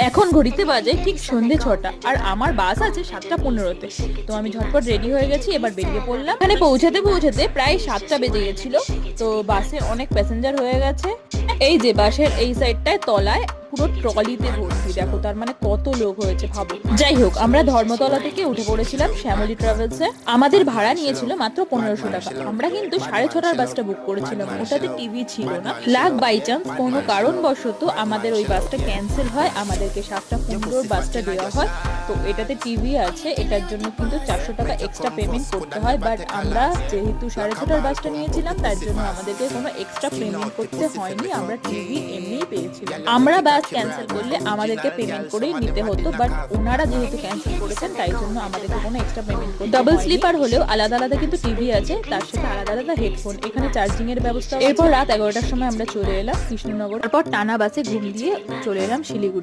এখন ঘড়িতে বাজে ঠিক সন্ধে 6টা, আর আমার বাস আছে 7:15-তে। তো আমি ঝটপট রেডি হয়ে গেছি, এবার বেরিয়ে পড়লাম। এখানে পৌঁছাতে পৌঁছাতে প্রায় 7টা বেজে গেছিল। তো বাসে অনেক প্যাসেঞ্জার হয়ে গেছে। এই যে বাসের এই সাইডটায় তলায় পুরো ট্রলিতে ভর্তি, দেখো তার মানে কত লোক হয়েছে ভাবো। যাই হোক, আমরা ধর্মতলা থেকে উঠে পড়েছিলাম শ্যামলী ট্রাভেলসে। আমাদের ভাড়া নিয়েছিল মাত্র 1500 টাকা। আমরা কিন্তু 6:30টার বাসটা বুক করেছিলাম, ওটাতে টিভি ছিল না। লাক বাই চান্স কোনো কারণবশত আমাদের ওই বাসটা ক্যান্সেল হয়, আমাদেরকে 7:15 বাসটা দেওয়া হয়। তো এটাতে টিভি আছে, এটার জন্য কিন্তু 400 টাকা এক্সট্রা পেমেন্ট করতে হয়। বাট আমরা যেহেতু 6:30টার বাসটা নিয়েছিলাম, তার জন্য আমাদেরকে কোনো এক্সট্রা পেমেন্ট করতে হয়নি, আমরা টিভি এমনিই পেয়েছিলাম। আমরা বাস ক্যান্সেল করলে আমাদেরকে পেমেন্ট করেই নিতে হতো, বাট ওনারা যেহেতু ক্যান্সেল করেছেন তাই জন্য আমাদেরকে কোনো এক্সট্রা পেমেন্ট করতে। ডাবল স্লিপার হলেও আলাদা আলাদা কিন্তু টিভি আছে, তার সাথে আলাদা আলাদা হেডফোন, এখানে চার্জিং এর ব্যবস্থা। এরপর রাত 11টার সময় আমরা চলে এলাম কৃষ্ণনগর। তারপর টানা বাসে ঘুম দিয়ে চলে এলাম শিলিগুড়ি।